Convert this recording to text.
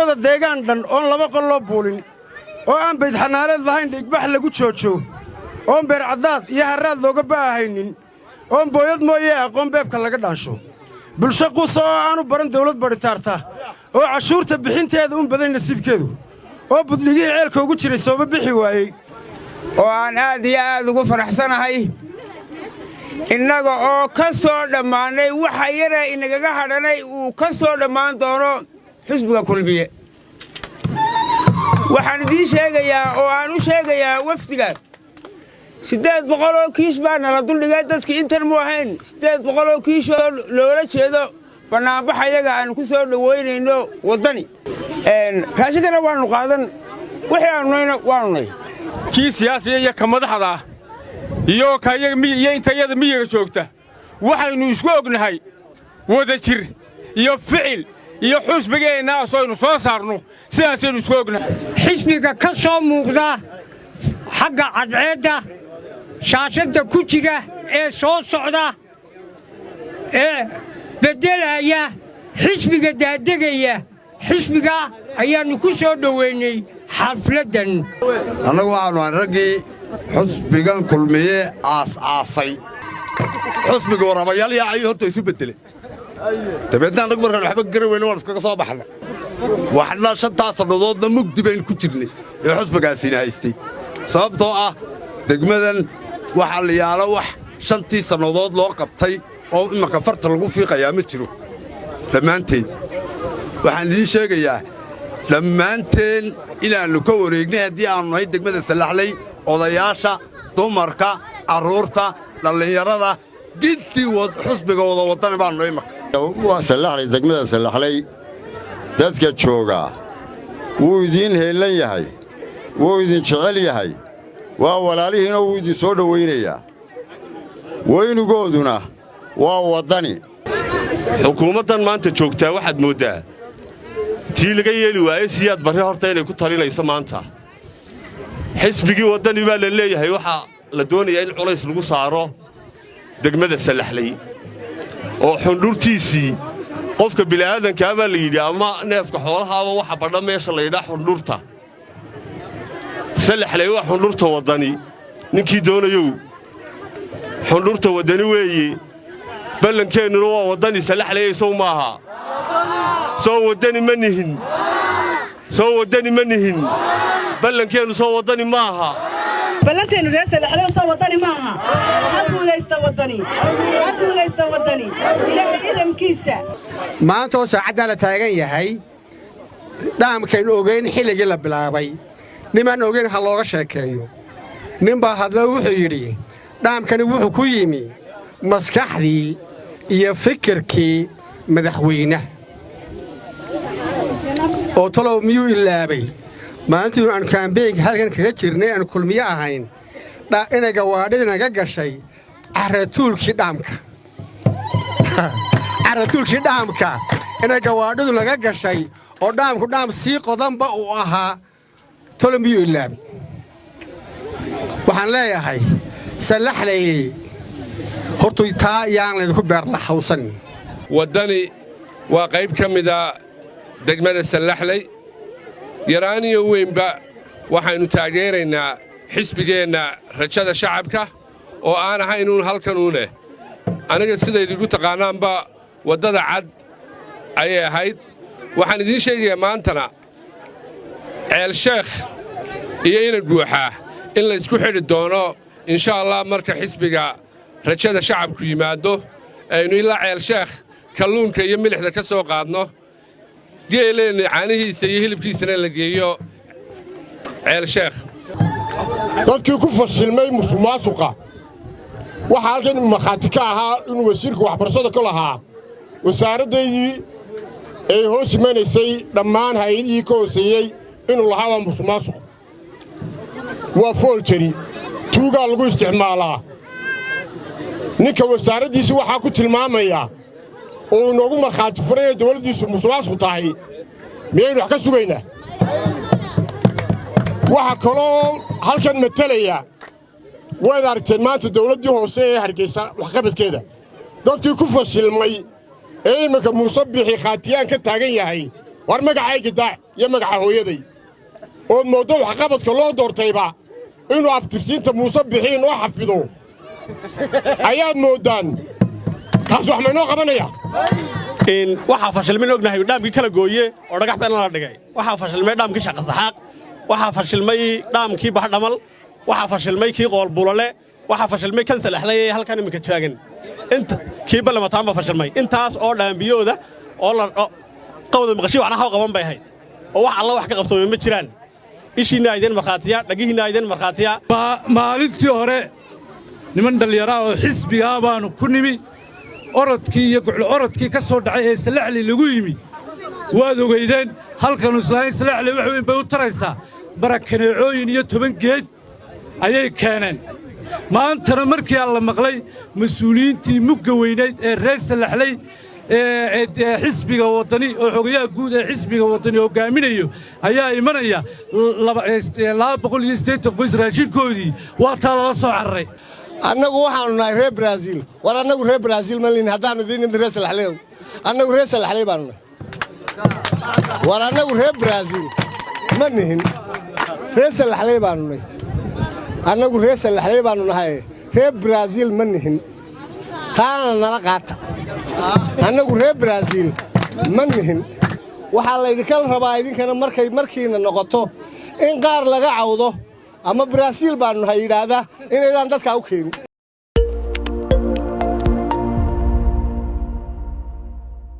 wada deegaan dhan oon laba qol loo buulin oo aan bayd xanaaneed lahayn dhigbax lagu joojo oon beer caddaad iyo harraad looga baahaynin oon booyad mooyee aqoon beebka laga dhaansho bulsho quusa oo aanu baran dawlad badhitaarta oo cashuurta bixinteeda un baday nasiibkeedu oo budligii ceelka ugu jiray sooba bixi waayey oo aan aad iyo aad ugu faraxsanahay innaga oo ka soo dhammaannay waxa yara inagaga hadhanay uu ka soo dhammaan doono xisbiga kulmiye waxaan idiin sheegayaa oo aan u sheegayaa wafdiga 800 oo kiish baa nala duldhigay dadkii intan mu ahayn 800 oo kiish oo loola jeedo bannaanbaxa iyaga aan ku soo dhowaynayno waddani raashinkana waannu qaadan wixii aanu nayna waannu nay kii siyaasiga iyo ka madaxda iyo ka iyo intayada miyiga joogta waxaynu isku ognahay wada jir iyo ficil iyo xusbigeena asooynu soo saarno sidaasaynu isku ognahay xisbiga ka soo muuqda xagga cadceedda shaashadda ku jira ee soo socda ee beddelaya xisbiga daadegaya xisbiga ayaannu ku soo dhowaynay xafladdan annagu waxaannu ahan raggii xusbigan kulmiye aas-aasay xusbiga warabayaal yaacayuu horta isu beddelay dabeedna annagu markaan waxba gara weyne waan iskaga soo baxnay waxna 5 sannadoodna mugdi baynu ku jirnay ee xusbigaasiina haystay sababtoo ah degmadan waxaa la yaalo wax 5 sannadood loo qabtay oo imanka farta lagu fiiqayaa ma jiro dhammaanteed waxaan idiin sheegayaa dhammaanteen inaannu ka wareegnay haddii aannu nahay degmada sallaxley odayaasha dumarka carruurta dhallinyarada giddii xusbiga wada waddani baannu imanka waa sallaxley degmada sallaxley dadka joogaa wuu idiin heellan yahay wuu idin jecel yahay waa walaalihiina wuu idin soo dhowaynayaa weynigooduna waa waddani xukuumaddan maanta joogtaa waxaad mooddaa tii laga yeeli waaye siyaad barre horta inay ku talinayso maanta xisbigii waddani baa la leeyahay waxaa la doonayaa in culays lagu saaro degmada sallaxley oo xundhurtiisii qofka bili'aadankaa baa la yidhi ama neefka xoolahaaba waxa badha meesha la yidhaa xundhurta sallaxley waa xundhurta waddani ninkii doonayow xundhurta waddani weeye ballankeenuna waa waddani sallaxley sow maaha soo waddani ma nihin soo waddani ma nihin ballankeennu soo waddani maaha ballanteenu reer sallaxley soo waddani maaha ha guulaysta waddani ilaahay idamkiisa maanta oo saacaddaa la taagan yahay dhaamkaynu ogayn xilligii la bilaabay nimaan ogayn ha looga sheekeeyo ninbaa hadla wuxuu yidhi dhaamkani wuxuu ku yimi maskaxdii iyo fikirkii madaxweynaha oo talow miyuu ilaabay maalintiinu aanu kaambeynka halkan kaga jirnay aanu kulmiye ahayn inay gawaadhida naga gashay carratuulkii dhaamka inay gawaadhidu naga gashay oo dhaamku dhaam sii qodanba uu ahaa talow miyuu ilaabay waxaan leeyahay sallaxley hortu taa yaan laydinku beerlaxawsan waddani waa qayb ka mida degmada sallaxley yaraaniyo weynba waxaynu taageeraynaa xisbigeenna rajada shacabka oo aan ahaynuun halkanuuneh aniga sidaydigu taqaannaanba waddada cad ayay ahayd waxaan idiin sheegayaa maantana ceelsheekh iyo ina guuxaa in laysku xidhi doono insha allah marka xisbiga rajada shacabku yimaado aynu ilaa ceelsheekh kalluunka iyo milixda ka soo qaadno geeleenna caanihiisa iyo hilibkiisana la geeyo ceelsheekh dadkii ku fashilmay musuqmaasuqa waxaa halkan markhaati ka ahaa inuu wasiirka waxbarashada ku lahaa wasaaraddaydii ay hoos imanaysay dhammaan hay-adihii ka hooseeyey inuu lahaa waa musuqmaasuq waa foolteri tuugaa lagu isticmaalaa ninka wasaaraddiisi waxaa ku tilmaamaya oo inoogu markhaati furan inay dawladdiisu musuqmaasuq tahay miyaynu wax ka sugaynaa waxaa kaloo halkan matalaya waad aragteen maanta dawladdii hoose ee hargaysa waxqabadkeeda dadkii ku fashilmay ee iminka muuse bixi khaatiyaan ka taagan yahay war magacayga daa iyo magaca hooyaday oo moodo wax qabadka loo doortayba inuu aftirsiinta muuse bixiin oo xafido ayaad moodaan taas wax maynoo qabanaya waxaa fashilmay ognahay dhaamkii kala gooye oo dhagax been la dhigay waxaa fashilmay dhaamkii shaqa saxaaq waxaa fashilmay dhaamkii baxdhamal waxaa fashilmay kii qoolbulale waxaa fashilmay kan salaxlay halkan iminka taagan inta kii ballamataanba fashilmay intaas oo dhaambiyooda oo la qowda maqashii waxna qaban bay ahayd oo wax alla wax ka qabsoomay ma jiraan ishiina aydan markhaatiya dhagihiina aydan markhaatiya maalintii hore niman dhalinyaro oo xisbiga baanu ku nimi orodkii iyo guclo orodkii ka soo dhacay ee salaxli lagu yimi waad ogeydeen halkan islaahin salaxli wax weyn bay u taraysaa barakaneecooyin iyo 10 geed ayay keeneen maantana markii aan la maqlay mas'uuliyiintii mugga weynayd ee reer salaxlay ee xisbiga wadani oo xogayaha guud ee xisbiga wadani hogaaminayo ayaa imanaya 280 qoys raashinkoodii waa taa lala soo cararay annagu waxaanu nahay reer Brazil war annagu reer Brazil ma liin haddaanu idin nimid reer salaxlay annagu reer salaxlay baanu nahay war annagu reer Brazil ma nihin reer salaxlay baanu nahay annagu reer salaxlay baanu nahay reer Brazil ma nihin taana nala qaata annagu reer Brazil ma nihin waxa la idinka rabaa idinkana markiina noqoto in qaar laga cawdo ama Brazil baanu nahay yiraahdaa inaydan dadka u keenin